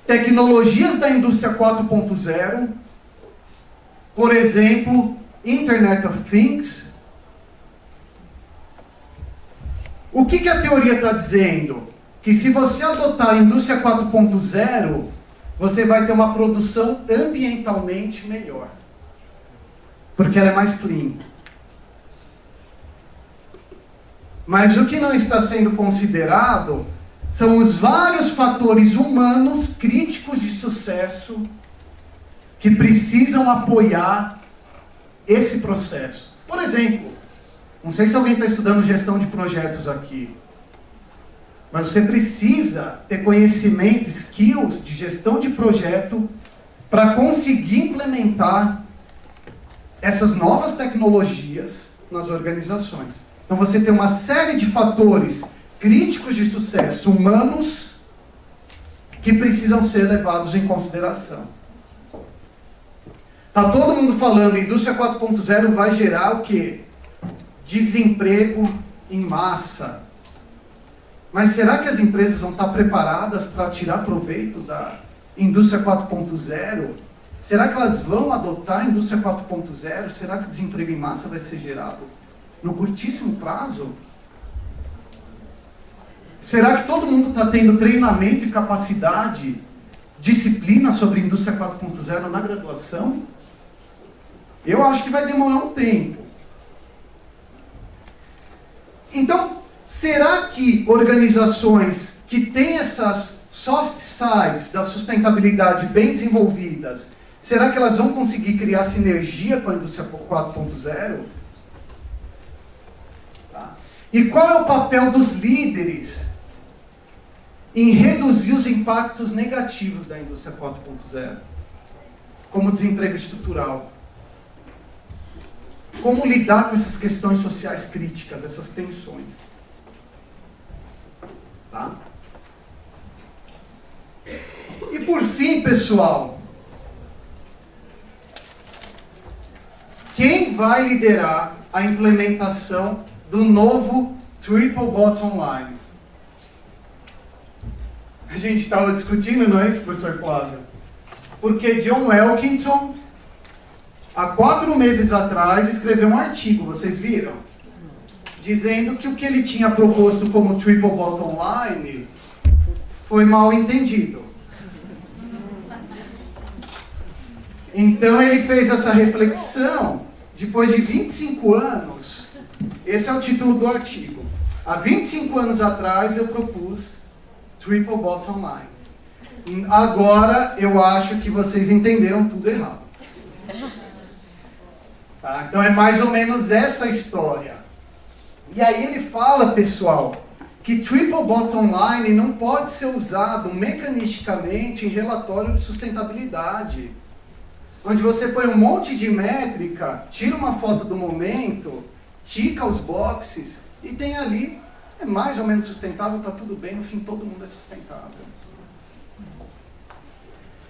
tecnologias da indústria 4.0, por exemplo, Internet of Things. O que a teoria está dizendo? Que se você adotar a indústria 4.0, você vai ter uma produção ambientalmente melhor. Porque ela é mais clean. Mas o que não está sendo considerado são os vários fatores humanos críticos de sucesso que precisam apoiar esse processo. Por exemplo, não sei se alguém está estudando gestão de projetos aqui, mas você precisa ter conhecimento, skills de gestão de projeto para conseguir implementar essas novas tecnologias nas organizações. Então você tem uma série de fatores críticos de sucesso humanos que precisam ser levados em consideração. Está todo mundo falando, indústria 4.0 vai gerar o quê? Desemprego em massa. Mas será que as empresas vão estar preparadas para tirar proveito da indústria 4.0? Será que elas vão adotar a indústria 4.0? Será que o desemprego em massa vai ser gerado no curtíssimo prazo? Será que todo mundo está tendo treinamento e capacidade, disciplina sobre indústria 4.0 na graduação? Eu acho que vai demorar um tempo. Então, será que organizações que têm essas soft sides da sustentabilidade bem desenvolvidas, será que elas vão conseguir criar sinergia com a indústria 4.0? Tá. E qual é o papel dos líderes em reduzir os impactos negativos da indústria 4.0? Como desemprego estrutural. Como lidar com essas questões sociais críticas, essas tensões? Tá? E por fim, pessoal, quem vai liderar a implementação do novo Triple Bottom Line? A gente estava discutindo, não é isso, professor Flávio? Porque John Elkington, há 4 meses atrás, escreveu um artigo, vocês viram? Dizendo que o que ele tinha proposto como Triple Bottom Line foi mal entendido. Então ele fez essa reflexão, depois de 25 anos, esse é o título do artigo. Há 25 anos atrás eu propus Triple Bottom Line. Agora eu acho que vocês entenderam tudo errado. Tá? Então é mais ou menos essa história. E aí ele fala, pessoal, que Triple Bottom Line não pode ser usado mecanisticamente em relatório de sustentabilidade, onde você põe um monte de métrica, tira uma foto do momento, tica os boxes e tem ali, é mais ou menos sustentável, está tudo bem, no fim todo mundo é sustentável.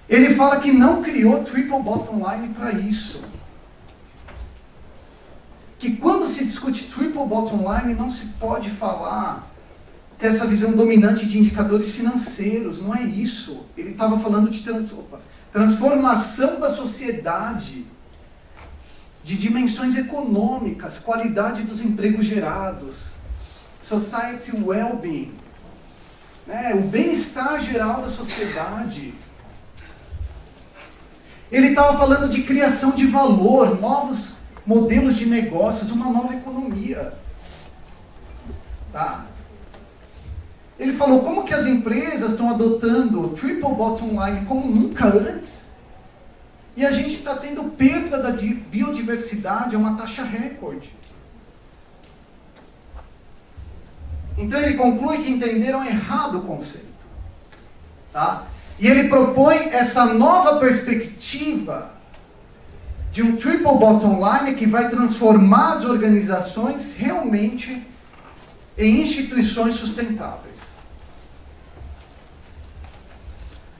Ele fala que não criou Triple Bottom Line para isso. Que quando se discute Triple Bottom Line não se pode falar dessa visão dominante de indicadores financeiros, não é isso. Ele estava falando de transformação da sociedade, de dimensões econômicas, qualidade dos empregos gerados, society well-being, né? O bem-estar geral da sociedade. Ele estava falando de criação de valor, novos modelos de negócios, uma nova economia. Tá? Ele falou como que as empresas estão adotando o Triple Bottom Line como nunca antes, e a gente está tendo perda da biodiversidade a uma taxa recorde. Então ele conclui que entenderam errado o conceito. Tá? E ele propõe essa nova perspectiva de um Triple Bottom Line que vai transformar as organizações realmente em instituições sustentáveis.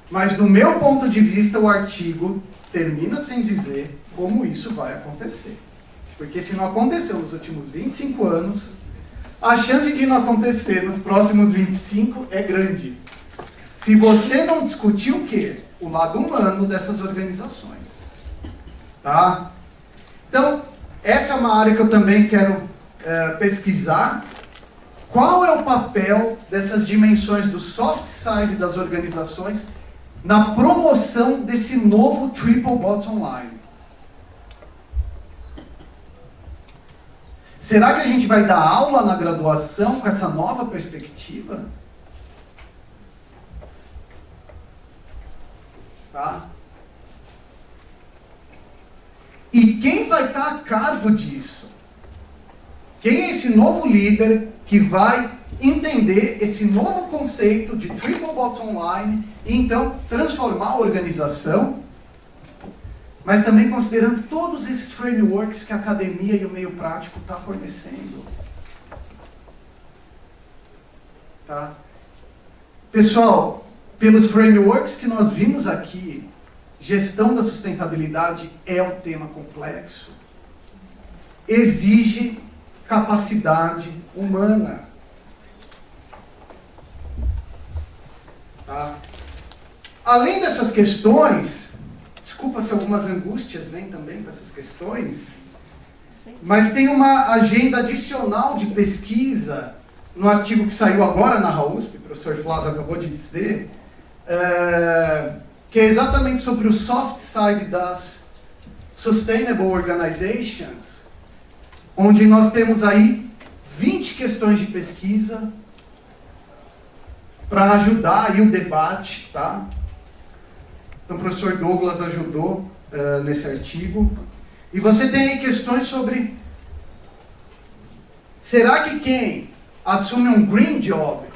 Mas, do meu ponto de vista, o artigo termina sem dizer como isso vai acontecer. Porque se não aconteceu nos últimos 25 anos, a chance de não acontecer nos próximos 25 é grande. Se você não discutir o quê? O lado humano dessas organizações. Tá? Então, essa é uma área que eu também quero pesquisar. Qual é o papel dessas dimensões do soft side das organizações na promoção desse novo Triple Bottom Line? Será que a gente vai dar aula na graduação com essa nova perspectiva? Tá? E quem vai estar a cargo disso? Quem é esse novo líder que vai entender esse novo conceito de Triple Bottom Line e então transformar a organização, mas também considerando todos esses frameworks que a academia e o meio prático estão fornecendo? Tá? Pessoal, pelos frameworks que nós vimos aqui, gestão da sustentabilidade é um tema complexo. Exige capacidade humana. Tá? Além dessas questões, desculpa se algumas angústias vêm também com essas questões, mas tem uma agenda adicional de pesquisa no artigo que saiu agora na USP, o professor Flávio acabou de dizer, que é exatamente sobre o soft side das Sustainable Organizations, onde nós temos aí 20 questões de pesquisa para ajudar aí o debate, tá? Então o professor Douglas ajudou nesse artigo. E você tem aí questões sobre: será que quem assume um green job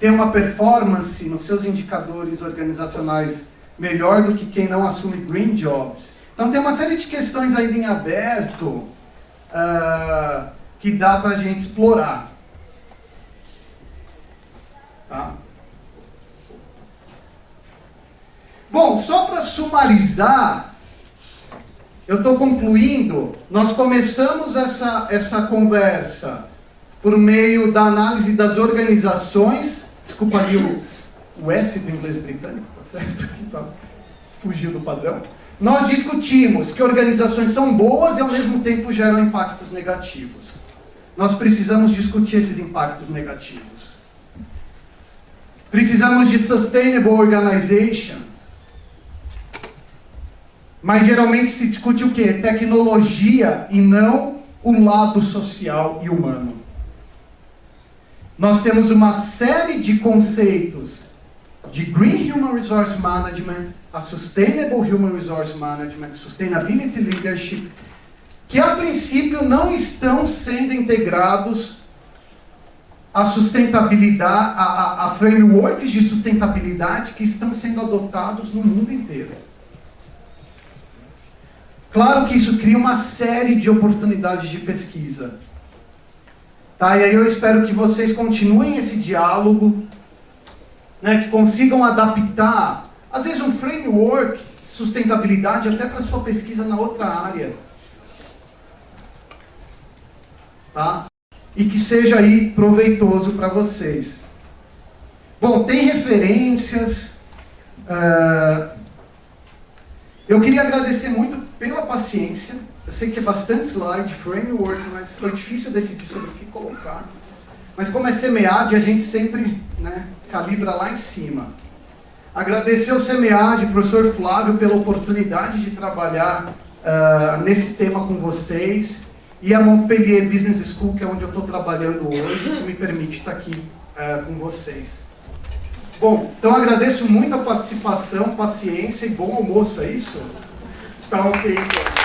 tem uma performance nos seus indicadores organizacionais melhor do que quem não assume green jobs? Então tem uma série de questões ainda em aberto que dá para a gente explorar. Tá? Bom, só para sumarizar, eu estou concluindo. Nós começamos essa conversa por meio da análise das organizações. Desculpa ali o S do inglês britânico, tá certo? Fugiu do padrão. Nós discutimos que organizações são boas e ao mesmo tempo geram impactos negativos. Nós precisamos discutir esses impactos negativos. Precisamos de sustainable organizations. Mas geralmente se discute o quê? Tecnologia e não o lado social e humano. Nós temos uma série de conceitos de Green Human Resource Management, a Sustainable Human Resource Management, Sustainability Leadership, que a princípio não estão sendo integrados a sustentabilidade, a frameworks de sustentabilidade que estão sendo adotados no mundo inteiro. Claro que isso cria uma série de oportunidades de pesquisa. Tá? E aí eu espero que vocês continuem esse diálogo, né, que consigam adaptar, às vezes, um framework de sustentabilidade até para a sua pesquisa na outra área. Tá? E que seja aí proveitoso para vocês. Bom, tem referências. Eu queria agradecer muito pela paciência. Eu sei que é bastante slide, framework, mas foi difícil decidir sobre o que colocar. Mas como é SEMEAD, a gente sempre, né, calibra lá em cima. Agradecer ao SEMEAD, professor Flávio, pela oportunidade de trabalhar nesse tema com vocês. E a Montpellier Business School, que é onde eu estou trabalhando hoje, que me permite estar aqui com vocês. Bom, então agradeço muito a participação, paciência e bom almoço, é isso? Tá ok, então.